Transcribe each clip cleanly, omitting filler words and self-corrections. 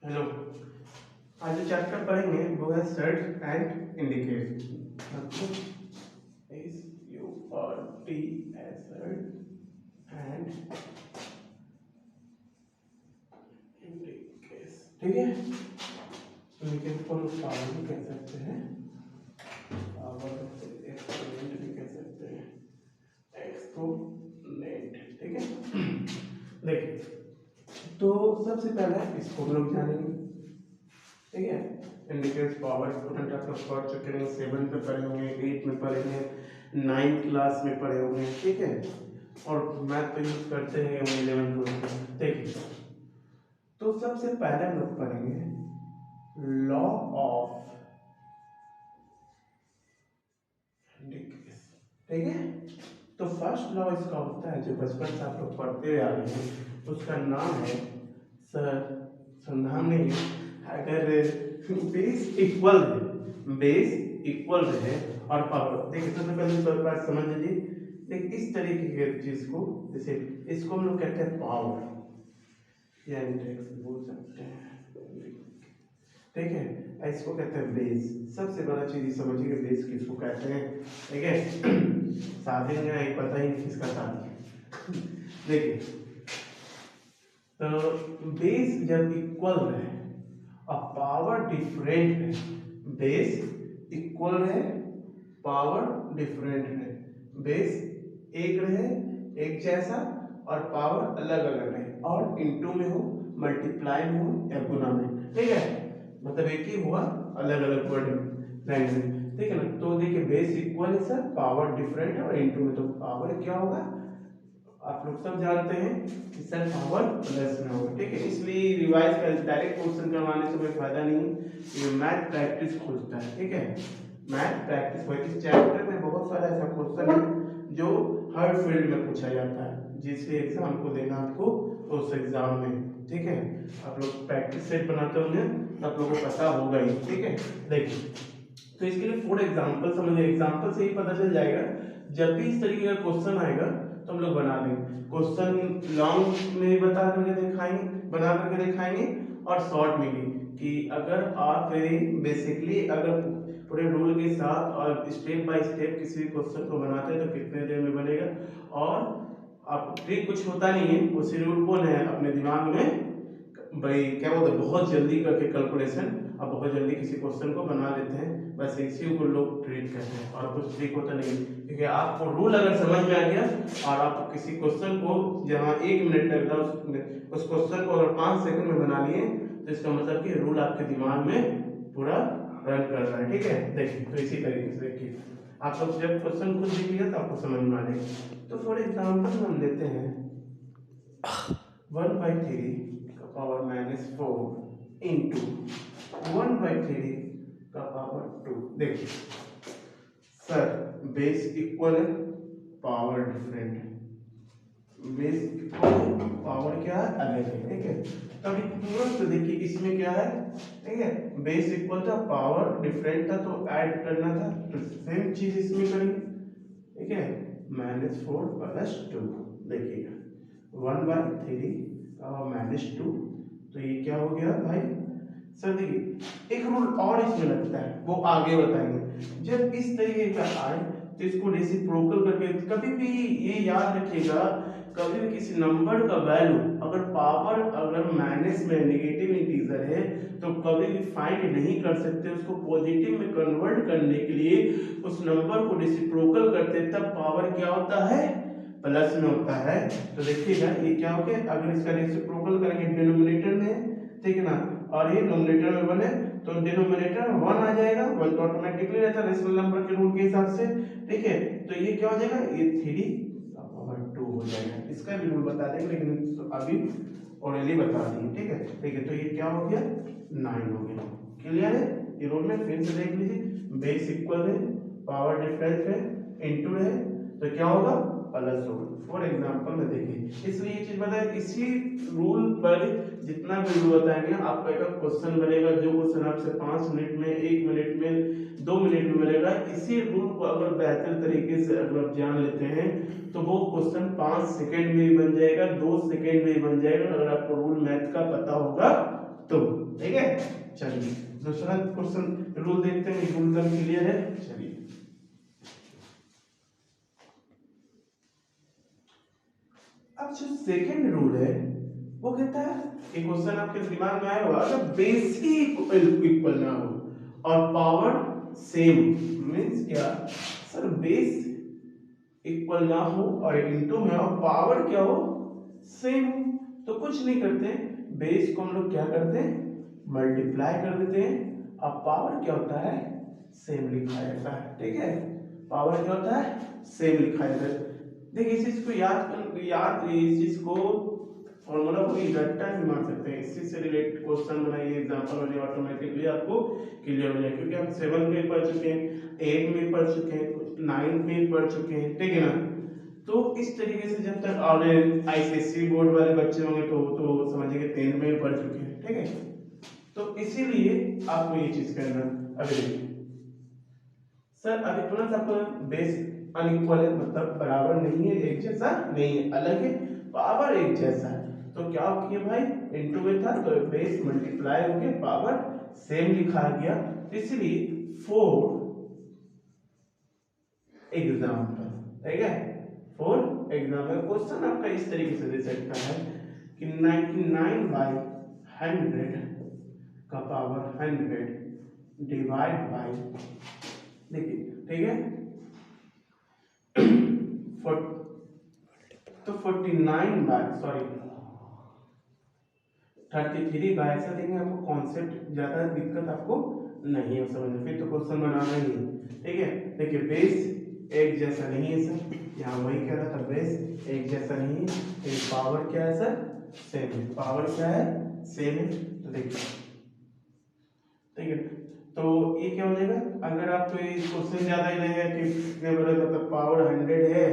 Hello, आज जो chapter पढ़ेंगे वो है search and indicate. Search and indicate, ठीक है। इंडिकेट को पावर भी कह सकते हैं, पावर एक्सपोनेंट भी कह सकते हैं, एक्सपोनेंट, ठीक है। देखिए, तो सबसे पहले इसको हम लोग जानेंगे, ठीक है। इंडिकेट्स पावर एक्सपोनेंट आप लोग पढ़ चुके हैं, 7 पे पढ़े होंगे, 8 में पढ़े हैं, 9 क्लास में पढ़े होंगे, ठीक है। और मैथ तो यूज करते हैं 11 में। देखिए, तो सबसे पहले हम लोग पढ़ेंगे लॉ ऑफ इंडिकेट्स, ठीक है। तो फर्स्ट लॉ इसका होता है जो बचपन से आप लोग पढ़ते हुए आ रहे हैं, उसका नाम है संधान नहीं, अगर बेस इक्वल है, बेस इक्वल है और पावर, देखिए सबसे पहले तो बात समझ लीजिए। देखिए इस तरीके की चीज को, जैसे इसको हम लोग कहते हैं पावर या इंडेक्स बोल सकते हैं, ठीक है। इसको कहते हैं बेस। सबसे बड़ा चीज समझिए बेस किसको कहते हैं, ठीक है। शादी में एक पता ही किसका शादी है। देखिए, तो बेस जब इक्वल है और पावर डिफरेंट है, बेस इक्वल है, पावर डिफरेंट है, बेस एक रहे, एक जैसा, और पावर अलग अलग है, और इनटू में हो, मल्टीप्लाई में हो या गुना में, ठीक है। मतलब एक ही हुआ, अलग अलग वर्ड लैंग्वेज, ठीक है ना। तो देखिए बेस इक्वल है सर, पावर डिफरेंट है, और इनटू में तो पावर क्या होगा, आप लोग सब जानते हैं कि सर पावर प्लस में होगा, ठीक है। इसलिए रिवाइज कर, डायरेक्ट क्वेश्चन करवाने से कोई फायदा नहीं, ये मैथ प्रैक्टिस खोजता है, ठीक है। मैथ प्रैक्टिस खोजता है। इस चैप्टर में बहुत सारा ऐसा क्वेश्चन है जो हर फील्ड में पूछा जाता है, जिस एग्जाम को देना आपको उस एग्जाम में, ठीक है। आप लोग प्रैक्टिस सेट बनाते होंगे तो आप लोगों को पता होगा ही, ठीक है। देखिए, तो इसके लिए 4 एग्जाम्पल समझिए, एग्जाम्पल से ही पता चल जाएगा। जब भी इस तरीके का क्वेश्चन आएगा तो हम लोग बना देंगे। क्वेश्चन लॉन्ग में बता करके दिखाएंगे, बना करके दिखाएंगे, और शॉर्ट में भी, कि अगर आप बेसिकली अगर पूरे रूल के साथ और स्टेप बाय स्टेप किसी भी क्वेश्चन को बनाते हैं तो कितने देर में बनेगा। और आप ट्रिक कुछ होता नहीं है, उसी रूल को है अपने दिमाग में भाई क्या बोलते हैं, बहुत जल्दी करके कैलकुलेशन, अब बहुत जल्दी किसी क्वेश्चन को बना लेते हैं, बस इसी को लोग ट्रीट करते हैं, और कुछ ट्रिक होता नहीं। क्योंकि आपको रूल अगर समझ में आ गया और आप किसी क्वेश्चन को जहां 1 मिनट लगता है उस क्वेश्चन को अगर 5 सेकंड में बना लिए तो इसका मतलब कि रूल आपके दिमाग में पूरा रन कर रहा है, ठीक है। देखिए, तो इसी तरीके से देखिए, आप लोग जब क्वेश्चन खुद देखिएगा तो आपको समझ में आ जाएगा। तो फॉर एग्जाम्पल हम लेते हैं 1/3 का पावर -4 इंटू 1/3 का पावर 2। देखिए सर, बेस इक्वल है, पावर डिफरेंट है, बेस इक्वल है, पावर क्या है, अलग है, ठीक है। तब तुरंत देखिए इसमें क्या है, ठीक है, बेस इक्वल था, पावर डिफरेंट था, तो ऐड करना था, तो सेम चीज इसमें करेंगे, ठीक है। -4 + 2, देखिएगा 1/3 -2, तो ये क्या हो गया भाई सर। देखिए एक रूल और इसमें लगता है, वो आगे बताएंगे। जब इस तरीके का आए तो इसको रेसिप्रोकल करके, कभी भी ये याद रखिएगा, कभी भी किसी नंबर का वैल्यू अगर पावर अगर माइनस में नेगेटिव इंटीजर है तो कभी भी फाइंड नहीं कर सकते, उसको पॉजिटिव में कन्वर्ट करने के लिए उस नंबर को रेसिप्रोकल करते, तब पावर क्या होता है, प्लस में होता है। तो देखिएगा ये क्या हो गया, अगर इसका रेसिप्रोकल करेंगे डिनोमिनेटर में, ठीक है ना, और ये नोमिनेटर में बने तो डिनोमिनेटर में 1 आ जाएगा, 1 तो ऑटोमेटिकली रहता है रेशनल नंबर के रूल के हिसाब से, ठीक है। तो ये क्या हो जाएगा, ये 3/2 हो जाएगा। इसका भी रूल बता देंगे, लेकिन अभी ऑलरेडी बता दिए, ठीक है। ठीक है, तो ये क्या हो गया, 9 हो गया। क्लियर है, ये रूल में फिर से देख लीजिए, बेस इक्वल है, पावर डिफरेंस है, इनटू है, तो क्या होगा, प्लस होगा। फॉर एग्जांपल में देखिए, इसलिए ये चीज बताए, इसी रूल पर जितना भी रूल बताएंगे आपका एक क्वेश्चन बनेगा, जो क्वेश्चन आपसे 5 मिनट में, 1 मिनट में, 2 मिनट में बनेगा। इसी रूल को अगर बेहतर तरीके से अगर आप जान लेते हैं तो वो क्वेश्चन 5 सेकंड में भी बन जाएगा, 2 सेकंड में भी बन जाएगा, अगर आपको रूल मैथ का पता होगा तो, चलिए दूसरा क्वेश्चन रूल देखते हैं, रूल तक क्लियर है। चलिए अब जो सेकंड रूल है वो कहता है, एक क्वेश्चन आपके दिमाग में आया होगा, अगर बेस ही इक्वल ना हो और पावर सेम, मींस क्या सर, बेस इक्वल ना हो और इनटू में और पावर क्या हो, सेम, तो कुछ नहीं करते हैं, बेस को हम लोग क्या करते हैं, मल्टीप्लाई कर देते हैं, अब पावर क्या होता है, सेम लिखा जाता है। ठीक है, पावर क्या होता है, सेम लिखा जाता है। देखिए इस चीज को याद इस चीज को फॉर्मूला को रट्टा नहीं मार सकते हैं, इसी से रिलेटेड क्वेश्चन बनाइए, एग्जांपल हो जाए, ऑटोमेटिकली आपको क्लियर हो जाए, क्योंकि हम 7 में पढ़ चुके हैं, 8 में पढ़ चुके हैं, 9 में पढ़ चुके हैं, ठीक है ना। तो इस तरीके से जब तक और आईसीएसई बोर्ड वाले बच्चे होंगे तो समझिए 10 में पढ़ चुके हैं, ठीक है। तो इसीलिए आपको ये चीज करना। अभी देखिए सर, अभी तुरंत आपको बेस अनइक्वल है, मतलब बराबर नहीं है, एक जैसा नहीं है, अलग है, पावर एक जैसा है, तो क्या किए भाई, इनटू में था तो बेस मल्टीप्लाई हो गया, पावर सेम लिखा गया, तो इसलिए 4 एग्जाम्पल, ठीक है, 4 एग्जाम्पल। क्वेश्चन आपका इस तरीके से दे सकता है कि 99/100 का पावर 100 डिवाइड बाय, देखिए ठीक है, तो 33 बाय, ऐसा देंगे, आपको कॉन्सेप्ट ज्यादा दिक्कत आपको नहीं है समझ में, फिर तो क्वेश्चन बनाना ही है। ठीक है, देखिए बेस एक जैसा नहीं है सर, यहाँ वही कह रहा था, बेस एक जैसा नहीं है, तो पावर क्या है सर, सेम है, पावर क्या है, सेम है। तो देखिए ठीक है, तो ये क्या हो जाएगा, अगर आपको ये क्वेश्चन ज्यादा ही रहेगा कि कितने बड़े, मतलब पावर 100 है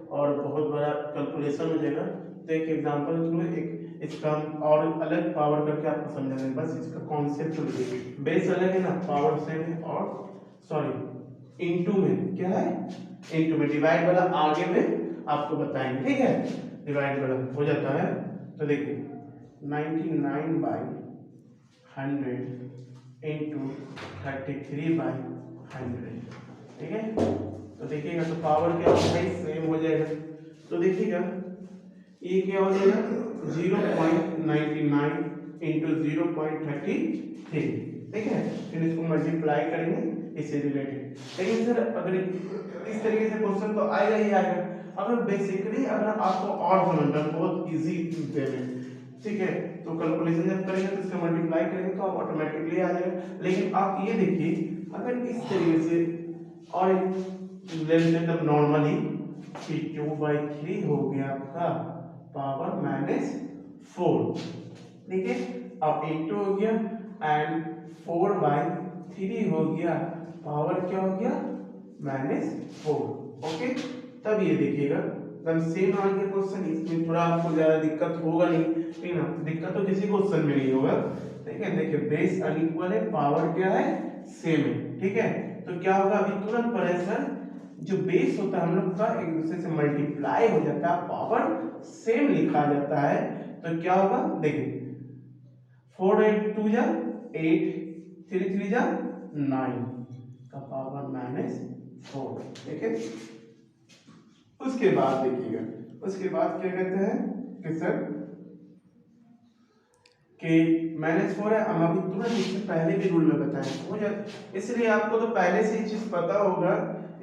और बहुत बड़ा कैलकुलेशन हो जाएगा, तो एक एग्जांपल थ्रू एक इसका और अलग पावर करके आपको समझा दें, बस इसका कॉन्सेप्ट लिखिए, बेस अलग है ना, पावर सेम है, और सॉरी इनटू में क्या है, इनटू में डिवाइड वाला आगे में आपको बताएंगे, ठीक है, डिवाइड वाला हो जाता है। तो देखिए 99/100 इंटू 33/100, ठीक है, तो देखिएगा तो पावर क्या होगा भाई, सेम हो जाएगा, तो देखिएगा ये क्या हो जाएगा 0.99 इंटू 0.33, ठीक है, फिर इसको मल्टीप्लाई करेंगे इससे रिलेटेड। लेकिन सर अगर इस तरीके से क्वेश्चन तो आएगा ही आएगा, अगर बेसिकली अगर आपको और समझना बहुत इजी वे में, ठीक है, तो कैलकुलेशन जब करेंगे तो इसका मल्टीप्लाई करेंगे तो आप ऑटोमेटिकली आ जाएगा। लेकिन आप ये देखिए अगर इस तरीके से और ले लेते हैं नॉर्मली कि 2/3 हो गया आपका पावर -4, ठीक है, अब इंटू हो गया एंड 4/3 हो गया पावर क्या हो गया -4, ओके। तब ये देखिएगा एकदम सेम आ गया क्वेश्चन, इसमें थोड़ा आपको ज्यादा दिक्कत होगा नहीं, ठीक है ना, दिक्कत तो किसी क्वेश्चन में नहीं होगा, ठीक है। देखिए बेस अनइक्वल है, पावर क्या है, सेम है, ठीक है, तो क्या होगा, अभी तुरंत पढ़े सर, जो बेस होता है हम लोग का एक दूसरे से मल्टीप्लाई हो जाता है, पावर सेम लिखा जाता है, तो क्या होगा, देखिए 4 8 2 जा 8, 3 3 जा 9 का पावर -4, ठीक है। उसके बाद देखिएगा, उसके बाद क्या कहते हैं कि सर कि -4 है, हम अभी तुरंत इससे पहले भी रूल में बताएं हो जाए, इसलिए आपको तो पहले से ही चीज पता होगा,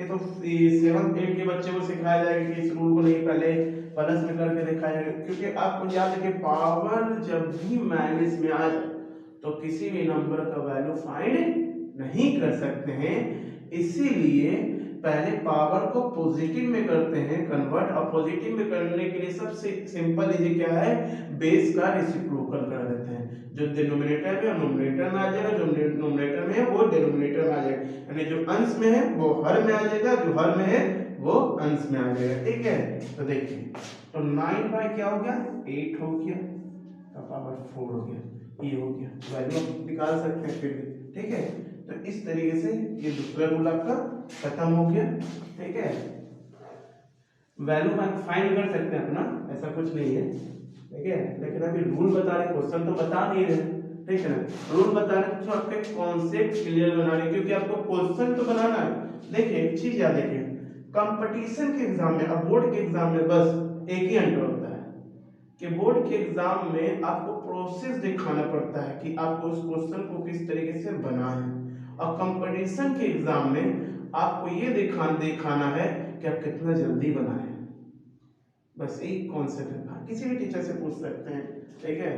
ये तो 7th 8 के बच्चे को सिखाया जाएगा कि इस रूल को नहीं पहले प्लस में करके दिखाया जाएगा, क्योंकि आपको याद है कि पावर जब भी माइनस में आ जाए तो किसी भी नंबर का वैल्यू फाइंड नहीं कर सकते हैं, इसीलिए पहले पावर को पॉजिटिव में करते हैं कन्वर्ट, और पॉजिटिव में करने के लिए सबसे सिंपल इजी क्या है, बेस का रेसिप्रोकल कर देते हैं, जो डिनोमिनेटर में और न्यूमरेटर में आ जाएगा, जो न्यूमरेटर में है वो डिनोमिनेटर में आ जाएगा, यानी जो अंश में है वो हर में आ जाएगा, जो हर में है वो अंश में आ जाएगा, ठीक है। तो देखिए तो 9 क्या हो गया, 8 हो गया, का पावर 4 हो गया, ये हो गया, वैल्यू निकाल सकते हैं फिर भी, ठीक है। तो इस तरीके से ये दूसरा रूल आपका खत्म हो गया, ठीक है, वैल्यू फाइंड कर सकते हैं अपना, ऐसा कुछ नहीं है, ठीक है, लेकिन अभी रूल बता रहे, क्वेश्चन तो बता नहीं रहे, ठीक है ना। रूल बता रहे तो आपके कॉन्सेप्ट क्लियर बना रहे, क्योंकि आपको क्वेश्चन तो बनाना है। देखिए एक चीज याद रखिए, कंपटीशन के एग्जाम में, अब बोर्ड के एग्जाम में बस एक ही अंतर होता है कि बोर्ड के एग्जाम में आपको प्रोसेस दिखाना पड़ता है कि आपको उस क्वेश्चन को किस तरीके से बनाना है, और कंपटीशन के एग्जाम में आपको ये दिखाना है कि आप कितना जल्दी बनाए। बस एक कॉन्सेप्ट है, किसी भी टीचर से पूछ सकते हैं, ठीक है।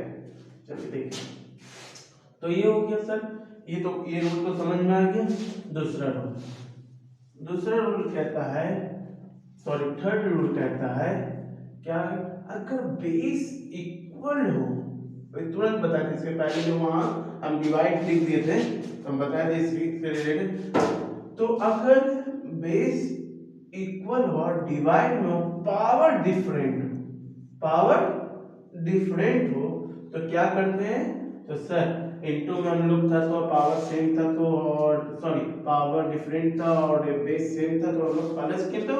चलिए देखिए, तो ये हो गया सर, ये रूल तो समझ में आ गया। दूसरा रूल कहता है, सॉरी थर्ड रूल कहता है क्या है, अगर बेस इक्वल हो, तुरंत बता दें, इसके पहले जो वहां हम डिवाइड लिख दिए थे तो हम बता दें इससे रिलेटेड। तो अगर बेस इक्वल हो और डिवाइड में हो पावर डिफरेंट हो तो क्या करते हैं, तो सर इनटू में हम लोग था तो पावर सेम था, तो और सॉरी पावर डिफरेंट था और बेस सेम था, तो हम लोग प्लस के, तो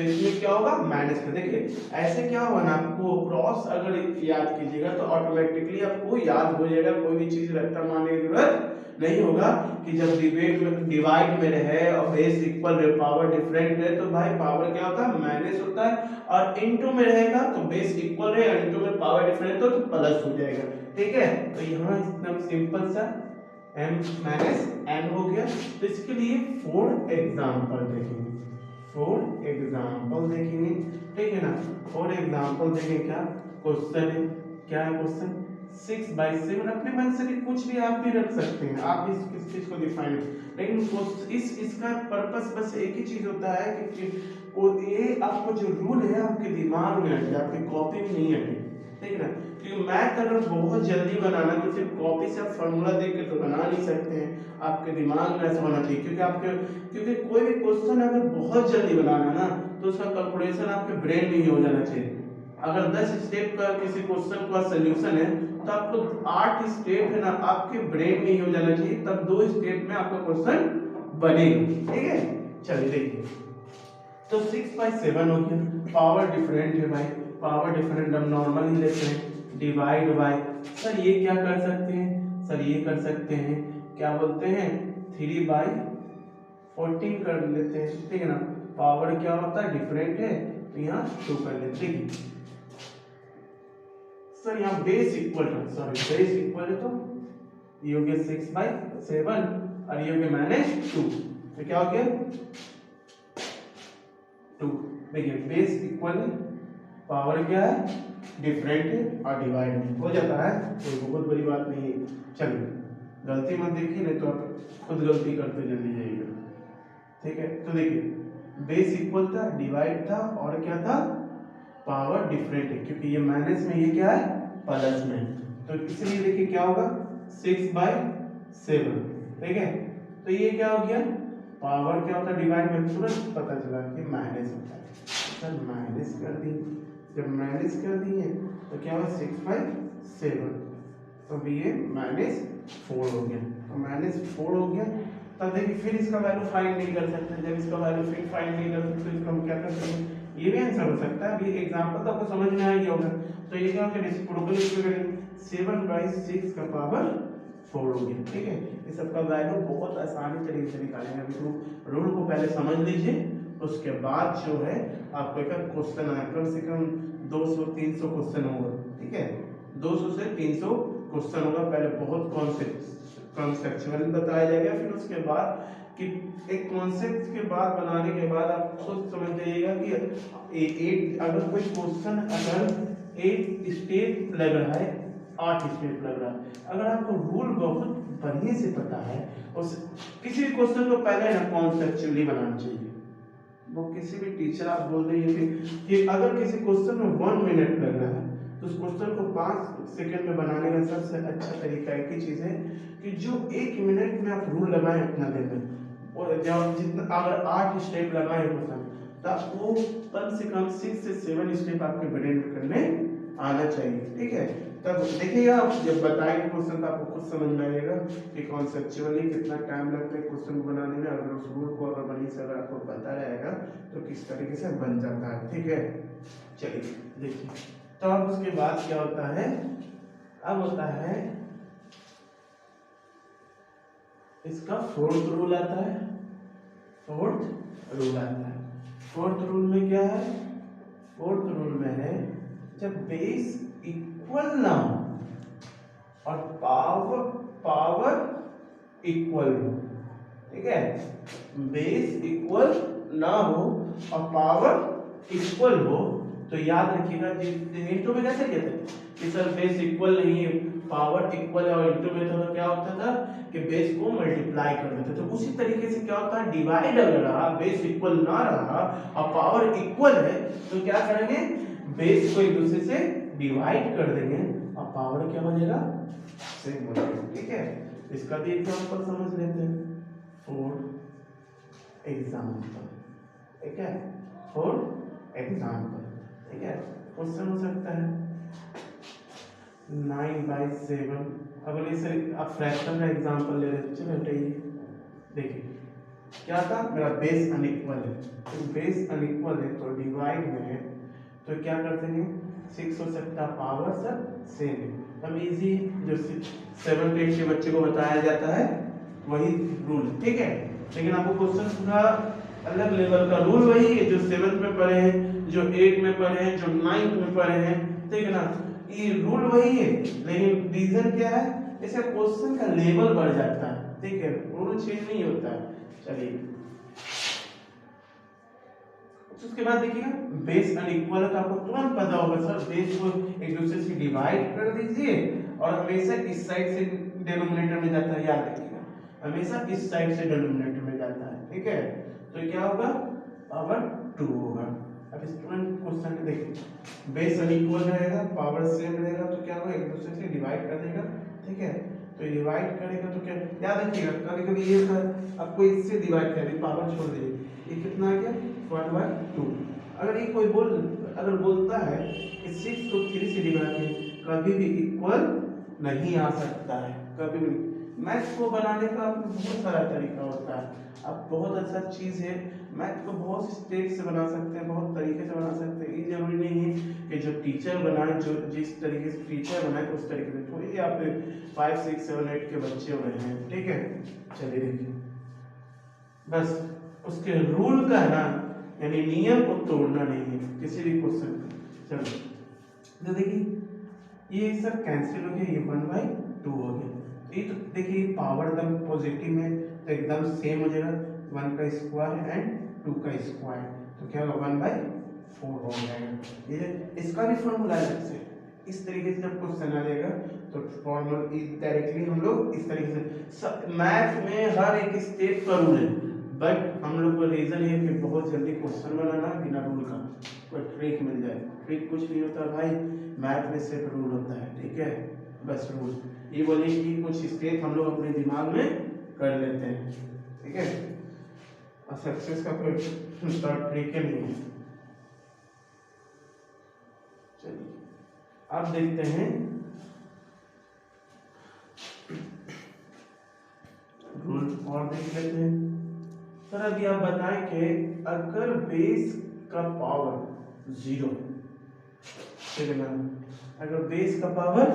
इसमें क्या होगा माइनस का। देखिए ऐसे क्या होगा ना, आपको क्रॉस अगर याद कीजिएगा तो ऑटोमेटिकली आपको याद हो जाएगा, कोई भी चीज रट्टा मारने की जरूरत नहीं होगा कि जब डिवाइड में रहे और बेस इक्वल रहे, पावर डिफरेंट है, तो भाई पावर क्या होता है माइनस होता है, और इनटू में रहेगा तो बेस इक्वल रहे और इनटू में पावर डिफरेंट हो तो प्लस हो जाएगा, ठीक है। तो यहाँ एकदम सिंपल सा m माइनस n हो गया। तो इसके लिए 4 एग्जांपल देखेंगे, ठीक है ना। 4 एग्जांपल देखेंगे, क्या क्वेश्चन है, क्या है क्वेश्चन 6/7, अपने मन से भी कुछ भी आप भी रख सकते हैं, आप इस चीज को डिफाइन, लेकिन इसका पर्पस बस एक ही चीज होता है कि वो ये आपको जो रूल है आपके दिमाग में हटे, आपकी कॉपी में नहीं हटे, ठीक है ना। क्योंकि मैथ अगर बहुत जल्दी बनाना तो सिर्फ कॉपी से आप फॉर्मूला देख के तो बना नहीं सकते हैं, आपके दिमाग में ऐसा होना चाहिए, क्योंकि कोई भी क्वेश्चन अगर बहुत जल्दी बनाना ना तो उसका कैलकुलेशन आपके ब्रेन में ही हो जाना चाहिए। अगर 10 स्टेप का किसी क्वेश्चन का सॉल्यूशन है तो आपको 8 स्टेप है ना आपके ब्रेन में ही हो जाना चाहिए, तब 2 स्टेप में आपका क्वेश्चन बनेगा, ठीक है। चलिए देखिए, तो 6/7 हो गया, पावर डिफरेंट है भाई, पावर डिफरेंट हम नॉर्मल ही लेते हैं, डिवाइड बाय, सर ये क्या कर सकते हैं, सर ये कर सकते हैं, क्या बोलते हैं 3/14 कर लेते हैं, ठीक है ना। पावर क्या होता है डिफरेंट है तो यहाँ 2 कर लेते हैं। सर यहाँ बेस इक्वल है, सॉरी बेस इक्वल है तो ये हो गया 6/7 और ये हो गया -2, तो क्या हो गया 2। देखिए बेस इक्वल है, पावर क्या है डिफरेंट है और डिवाइड में हो जाता है, कोई बहुत बड़ी बात नहीं है। चलिए गलती मत देखिए, नहीं तो आप खुद गलती करते जल्दी जाइएगा, ठीक है। तो देखिए बेस इक्वल था, डिवाइड था और क्या था पावर डिफरेंट है, क्योंकि ये माइनस में, ये क्या है प्लस में, तो इसलिए देखिए क्या होगा 6/7, ठीक है। तो ये क्या हो गया, पावर क्या होता है डिवाइड में, तुरंत पता चला कि माइनस होता है, सर माइनस कर दी, जब माइनस कर दिए तो क्या हुआ 6/7, तो अब ये -4 हो गया, तो -4 हो गया। तब देखिए फिर इसका वैल्यू फाइंड नहीं कर सकते, जब इसका वैल्यू फिर फाइंड नहीं कर सकते तो इसका हम क्या कर सकते हैं, ये भी आंसर हो सकता है। अभी एग्जांपल तो आपको समझ में आ गया होगा, तो ये क्या होगा रेसिप्रोकल करेंगे, 7/6 का पावर 4 हो गया, ठीक है। इस सब का वैल्यू बहुत आसानी तरीके से निकालेंगे, अभी तो रूल को पहले समझ लीजिए, उसके बाद जो है आपको एक क्वेश्चन आए, कम से कम 200-300 क्वेश्चन होगा, ठीक है, 200 से 300 क्वेश्चन होगा। पहले बहुत कॉन्सेप्चुअल बताया जाएगा, फिर उसके बाद कि एक कॉन्सेप्ट के बाद बनाने के बाद आप खुद समझ जाइएगा कि एक अगर कोई क्वेश्चन अगर 1 स्टेप लग रहा है 8 स्टेप लग रहा है, अगर आपको रूल बहुत बढ़िया से पता है, उस किसी भी क्वेश्चन को पहले ना कॉन्सेप्चुअली बनाना चाहिए। वो किसी भी टीचर आप बोल रही है कि अगर किसी क्वेश्चन में 1 मिनट लग रहा है तो उस क्वेश्चन को 5 सेकंड में बनाने का सबसे अच्छा तरीका एक ही चीज है कि जो 1 मिनट में आप रूल लगाएं अपना दिन में, और जब जितना अगर 8 स्टेप लगाए क्वेश्चन तो आपको कम से कम 6 से 7 स्टेप आपके ब्रेन में करने आना चाहिए, ठीक है। तब देखिएगा आप जब बताएंगे क्वेश्चन तो आपको खुद समझ में आएगा कि कॉन्सेप्चुअली कितना टाइम लगता है क्वेश्चन को बनाने में, अगर उस रूल को अगर बढ़िया से अगर आपको पता रहेगा तो किस तरीके से बन जाता है, ठीक है। चलिए देखिए, तो अब उसके बाद क्या होता है, अब होता है इसका फोर्थ रूल आता है। फोर्थ रूल आता है। फोर्थ रूल में क्या है? फोर्थ रूल में है जब बेस इक्वल ना हो और पावर इक्वल हो, ठीक है, बेस इक्वल ना हो और पावर इक्वल हो, तो याद रखिएगा इंटू में कैसे कहते हैं कि सर बेस इक्वल नहीं है, पावर इक्वल है, और इंटू में तो क्या होता था कि बेस को मल्टीप्लाई कर देते। तो उसी तरीके से क्या होता है, डिवाइड अगर रहा, बेस इक्वल ना रहा और पावर इक्वल है, तो क्या करेंगे, बेस को एक दूसरे से डिवाइड कर देंगे और पावर क्या बनेगा, सेम बनेगा। ठीक है, इसका भी एग्जांपल समझ लेते हैं। फॉर एग्जांपल, ठीक है, फॉर एग्जांपल, ठीक है, क्वेश्चन हो सकता है 9/7। अगले से आप फ्रैक्शन का एग्जांपल ले रहे, चलो हटाइए। देखिए क्या था, मेरा बेस अनइक्वल है, तो बेस अनइक्वल है तो डिवाइड में है, तो क्या करते हैं 6 हो सकता, पावर सर सेम है। हम इजी जो 7 8 के बच्चे को बताया जाता है वही रूल, ठीक है, लेकिन आपको क्वेश्चन पूरा अलग लेवल का रूल वही है जो 7th में पढ़े हैं, जो 8 में पढ़े हैं, जो 9th में पढ़े हैं, ठीक है ना, ये रूल वही है, लेकिन रीजन क्या है, इसका क्वेश्चन का लेवल बढ़ जाता है, ठीक है, रूल चेंज नहीं होता है। चलिए उसके बाद देखिएगा बेस अनइक्वल है तो आपको तुरंत पता होगा सर बेस को एक दूसरे से डिवाइड कर दीजिए और हमेशा इस साइड से डिनोमिनेटर में जाता है, याद रखिएगा हमेशा इस साइड से डिनोमिनेटर में जाता है, ठीक है, तो क्या होगा, पावर 2 होगा। अब इस तुरंत क्वेश्चन में देखिए बेस अनइक्वल रहेगा, पावर सेम रहेगा, तो क्या होगा, एक दूसरे से डिवाइड कर देगा, ठीक है, तो डिवाइड करेगा तो क्या, याद रखिएगा कभी कभी ये आपको इससे डिवाइड कर दी, पावर छोड़ दीजिए, ये कितना आ गया 1/2। अगर ये कोई अगर बोलता है कि 6 को 3 से डिवाइड करें, कभी भी इक्वल नहीं आ सकता है, कभी भी। मैथ को बनाने का बहुत सारा तरीका होता है, अब बहुत अच्छा चीज़ है, मैथ को बहुत स्टेप से बना सकते हैं, बहुत तरीके से बना सकते हैं, ये जरूरी नहीं है कि जो टीचर बनाए, जो जिस तरीके से टीचर बनाए उस तरीके से, थोड़ी आप 5 6 7 8 के बच्चे हो रहे हैं, ठीक है। चलिए देखिए बस उसके रूल का है ना, यानी नियम को तोड़ना नहीं है किसी भी क्वेश्चन का। चलो तो देखिए ये सर कैंसिल हो गया, ये 1/2 हो गया, ये तो देखिए पावर एकदम पॉजिटिव में तो एकदम सेम हो जाएगा, 1 का स्क्वायर एंड 2 का स्क्वायर, तो क्या होगा 1/4 हो जाएगा। ये इसका भी फॉर्मूला है से इस तरीके से जब क्वेश्चन आ जाएगा तो फॉर्मूला डायरेक्टली हम लोग इस तरीके से, मैथ में हर एक स्टेप का रूल है, बट हम लोग को रीजन है कि बहुत जल्दी क्वेश्चन बनाना बिना रूल का, कोई ट्रिक मिल जाए, ट्रिक कुछ नहीं होता भाई, मैथ में सिर्फ रूल होता है, ठीक है, बस रूल, ये बोले कि कुछ स्टेप हम लोग अपने दिमाग में कर लेते हैं, ठीक है, और सक्सेस का कोई ट्रिक नहीं है। चलिए अब देखते हैं रूल और देख लेते हैं। सर अभी आप बताएं कि अगर बेस का पावर 0, ठीक है ना, अगर बेस का पावर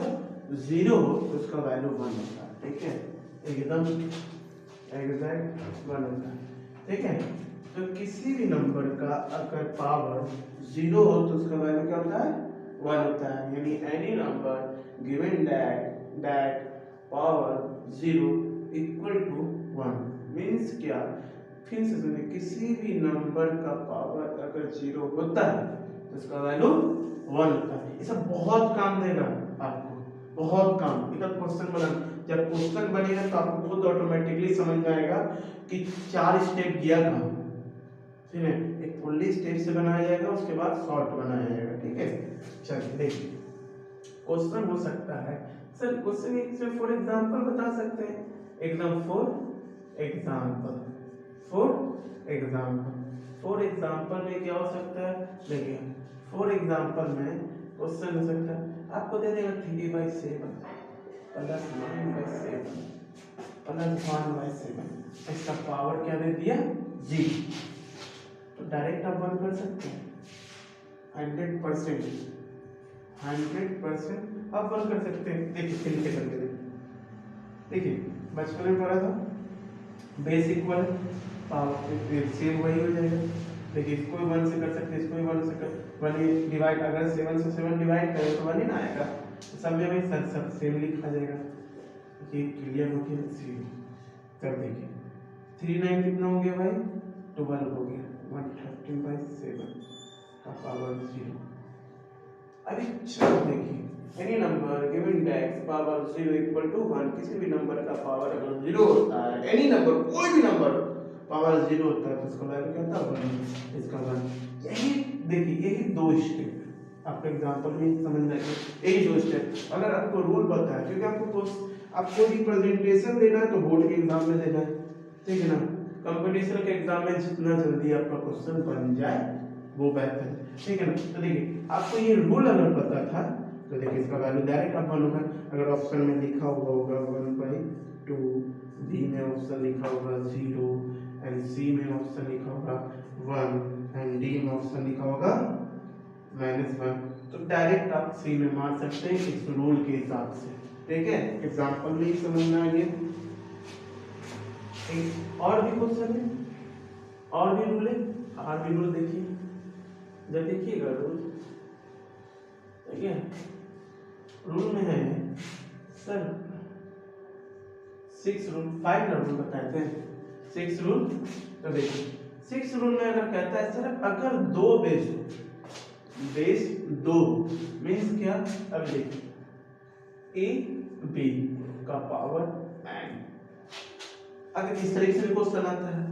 0 हो तो उसका वैल्यू 1 होता है, ठीक है, एकदम एग्जैक्ट 1 होता है, ठीक है, तो किसी भी नंबर का अगर पावर 0 हो तो उसका वैल्यू क्या होता है, 1 होता है, यानी any number given that power 0 equal to 1 means क्या, फिर से सुनिए, किसी भी नंबर का पावर अगर 0 होता है तो उसका वैल्यू 1 होता है। ये सब बहुत काम देगा आपको, बहुत काम, इधर क्वेश्चन बना, जब क्वेश्चन बनेगा तो आपको खुद ऑटोमेटिकली समझ में आएगा कि 4 स्टेप गया कहाँ, ठीक है, एक फुल्ली स्टेप से बनाया जाएगा, उसके बाद शॉर्ट बनाया जाएगा, ठीक है। चलिए देखिए क्वेश्चन हो सकता है, सर क्वेश्चन एक से फॉर एग्जांपल बता सकते हैं, एकदम फॉर एग्जांपल में क्या हो सकता है, देखिए फॉर एग्जांपल में क्वेश्चन हो सकता है, आपको दे देगा 3/7 प्लस 9/7 प्लस 1/7, इसका पावर क्या दे दिया 0, तो डायरेक्ट आप 1 कर सकते हैं, 100% आप 1 कर सकते हैं। देखिए फिर के करके देखिए बचपन में पढ़ा था बेस इक्वल पावर सेम वही हो जाएगा। देखिए इसको भी 1 से कर सकते हैं, इसको भी 1 से कर 1 डिवाइड, अगर 7 से 7 डिवाइड करें तो 1 ही ना आएगा, तो सब में भाई सब सेम लिखा जाएगा। ये क्लियर हो गया। 0 कर देखिए 3 9 कितना हो गया भाई 12 हो गया 130/7 का पावर 0। अभी चलो देखिए any number given index power 0 equal to 1, किसी भी नंबर का पावर अगर 0 होता है, एनी नंबर कोई भी नंबर पावर 0 होता है तो उसका वैल्यू क्या होता है 1, इसका 1। यही देखिए यही दो स्टेप आपके एग्जांपल में समझना है, यही दो स्टेप। अगर आपको रूल पता है, क्योंकि आपको रिप्रेजेंटेशन देना है तो बोर्ड के एग्जाम में देना है, ठीक है ना। कंपटीशन के एग्जाम में जितना जल्दी आपका क्वेश्चन बन जाए वो बेहतर है, ठीक है ना। तो देखिए आपको ये रूल अगर पता था तो देखिए इसका वैल्यू डायरेक्ट आप 1 होगा। अगर ऑप्शन में लिखा हुआ होगा 1/2, बी में ऑप्शन लिखा होगा 0 एंड सी में ऑप्शन लिखा होगा 1 एंड डी में ऑप्शन लिखा होगा -1, तो डायरेक्ट आप सी में मार सकते हैं इस रूल के हिसाब से, ठीक है। एग्जांपल में ही समझना है ये। और भी क्वेश्चन है, और भी रूल है, और भी रूल देखिए, जब देखिएगा रूल, ठीक है। रूल में है सर 6 रूल, 5 रूल बताते हैं 6 रूल। तो देखिए 6 रूल में अगर कहता है सर अगर 2 बेस हो, बेस 2 मीन्स क्या, अब देखिए ए बी का पावर n, अगर इस तरीके से क्वेश्चन आता है,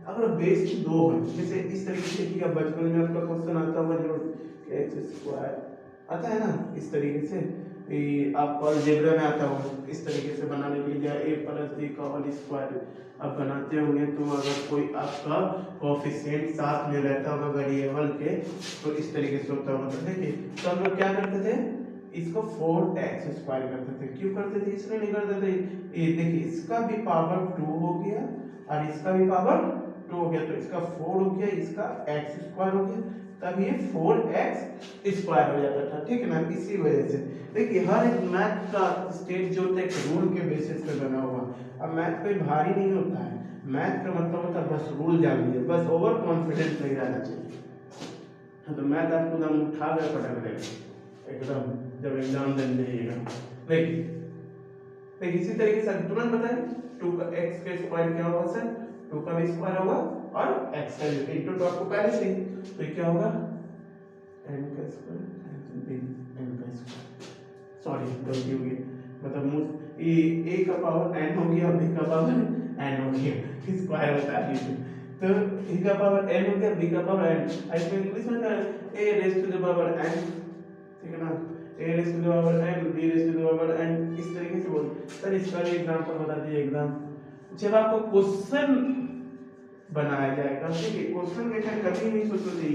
अगर बेस 2 है, जैसे इस तरीके से कि बचपन में आपका क्वेश्चन आता हुआ जो x² आता है ना, इस तरीके से आप अलजेब्रा में आता हो, इस तरीके से बनाने के लिए a + b का होल स्क्वायर आप बनाते होंगे, तो अगर कोई आपका कोएफिशिएंट साथ में रहता होगा वेरिएबल के तो इस तरीके से होता होगा। तो देखिए तो हम लोग क्या करते थे, इसको 4x² करते थे। क्यों करते थे, इसलिए नहीं करते थे, ये देखिए इसका भी पावर 2 हो गया और इसका भी पावर 2 हो गया, तो इसका 4 हो गया, इसका x² हो गया, तब ये 4x² हो जाता था, ठीक है ना। इसी वजह से देखिए हर एक मैथ का स्टेज जो होता है एक रूल के बेसिस पे बना हुआ। अब मैथ कोई भारी नहीं होता है, मैथ का मतलब होता है बस रूल जान लीजिए, बस ओवर कॉन्फिडेंस नहीं रहना चाहिए। तो मैथ आपको दम उठा कर पटक देगा एकदम जब एग्जाम देने जाइएगा। देखिए इसी तरीके से तुरंत बताएं 2 का x का स्क्वायर क्या होगा सर, 2 का भी स्क्वायर होगा और x का इंटू तो आपको पहले से, तो ये क्या होगा n का स्क्वायर n का स्क्वायर, सॉरी गलती हो गई, मतलब a का पावर n हो गया, b का पावर n हो गया, स्क्वायर बता दीजिए। तो a का पावर n हो गया, b का पावर n, इसमें इंग्लिश में क्या है a raise to the power n, ठीक है ना, a raise to the power n, b raise to the power n, इस तरीके से बोल। सर इसका भी एग्जांपल बता दीजिए एकदम, जब आपको क्वेश्चन बनाया जाएगा, ठीक है, क्वेश्चन देखा कभी नहीं सोचोगे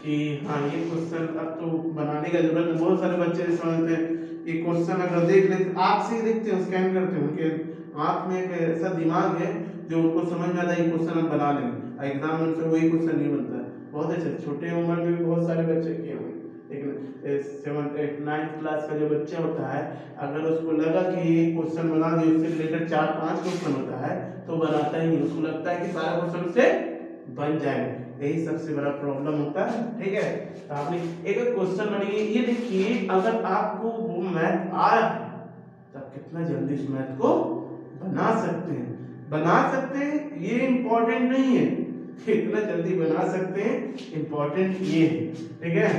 कि हाँ ये क्वेश्चन अब तो बनाने का जरूरत है। बहुत सारे बच्चे समझते हैं ये क्वेश्चन अगर देख लेते, आँख से ही देखते हैं, स्कैन करते हैं, उनके आँख में एक ऐसा दिमाग है जो उनको समझ में आता है ये क्वेश्चन हम बना लेंगे, एग्जाम में उनसे वही क्वेश्चन नहीं बनता है। बहुत अच्छे छोटे उम्र में भी बहुत सारे बच्चे किए हुए, लेकिन 7th 8th 9th क्लास का जो बच्चा होता है, अगर उसको लगा कि ये क्वेश्चन बना दिए, उससे रिलेटेड 4-5 क्वेश्चन होता है तो बनाता ही नहीं, उसको लगता है कि सारा क्वेश्चन उससे बन जाएगा। यही सबसे बड़ा प्रॉब्लम होता है, ठीक है। तो आपने एक क्वेश्चन बनिए, ये देखिए अगर आपको वो मैथ आ रहा है तब कितना जल्दी उस मैथ को बना सकते हैं, ये इम्पोर्टेंट नहीं है कितना जल्दी बना सकते हैं, इम्पोर्टेंट ये है, ठीक है।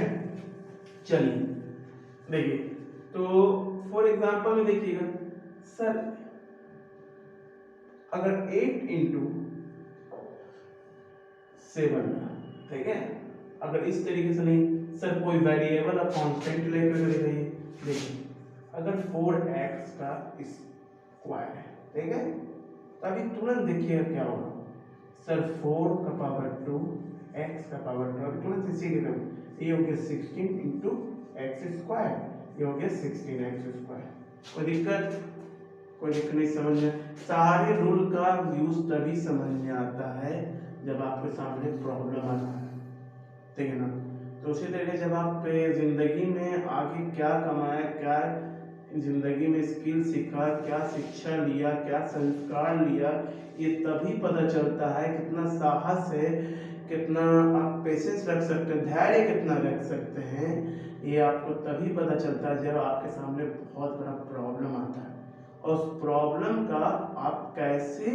चलिए देखिए तो फॉर एग्जांपल में देखिएगा सर अगर 8 × 7, ठीक है, अगर इस तरीके से नहीं सर कोई वेरिएबल आप कांस्टेंट लेकर करेंगे, देखिए अगर 4x का स्क्वायर है, ठीक है, तभी तुरंत देखिएगा क्या होगा सर 4 का पावर 2 x का पावर 2, तुरंत इसी के तरह ये हो गया 16 × x², ये हो गया 16x²। कोई दिक्कत नहीं, समझ में सारे रूल का यूज तभी समझ में आता है जब आपके सामने प्रॉब्लम आता है, ठीक है ना। तो उसी तरीके जब आप जिंदगी में आगे क्या कमाए, क्या जिंदगी में स्किल सीखा, क्या शिक्षा लिया, क्या संस्कार लिया, ये तभी पता चलता है कितना साहस है, कितना आप पेशेंस रख सकते हैं, धैर्य कितना रख सकते हैं। ये आपको तभी पता चलता है जब आपके सामने बहुत बड़ा प्रॉब्लम आता है, और उस प्रॉब्लम का आप कैसे,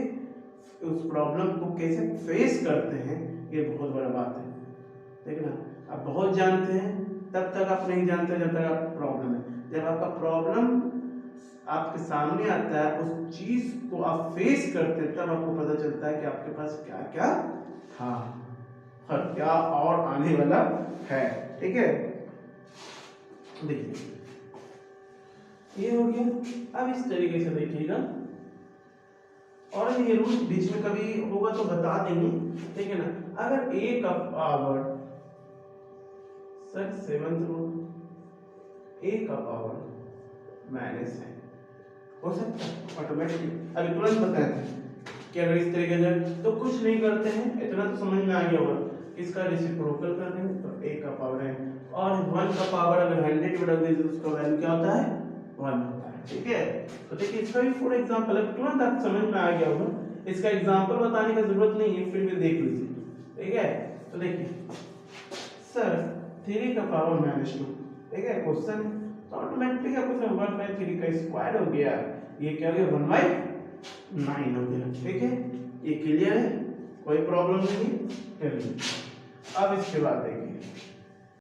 उस प्रॉब्लम को कैसे फेस करते हैं, ये बहुत बड़ा बात है। देखना, आप बहुत जानते हैं तब तक आप नहीं जानते जब तक आपका प्रॉब्लम है। जब आपका प्रॉब्लम आपके सामने आता है, उस चीज को आप फेस करते हैं, तब आपको पता चलता है कि आपके पास क्या क्या था और क्या और आने वाला है। ठीक है, देखिए ये हो गया। अब इस तरीके से देखिएगा, और ये रूल बीच में कभी होगा तो बता देंगे, ठीक है ना। अगर a का power sir 7th rule, a का पावर माइनस है, हो सकता है ऑटोमेटिकली। अभी तुरंत बताए थे कि अगर इस तरीके से, तो कुछ नहीं करते हैं, इतना तो समझ में आ गया होगा। इसका रेसिप्रोकल कर देंगे तो a का पावर है, और 1 का पावर अगर 100 में रख दीजिए तो उसका वैल्यू क्या होता है, 1 होता है। ठीक है, तो देखिए इसका भी फॉर एग्जांपल है, तुरंत आप समझ में आ गया होगा, इसका एग्जांपल बताने की जरूरत नहीं है, फिर भी देख लीजिए। ठीक है, तो देखिए सर 3 का पावर -2, ठीक है क्वेश्चन, तो ऑटोमेटिकली आपको 1/3 का स्क्वायर हो गया, ये क्या हो गया 1/9 हो गया। ठीक है, ये क्लियर है, कोई प्रॉब्लम नहीं है। अब इसके बाद देखिए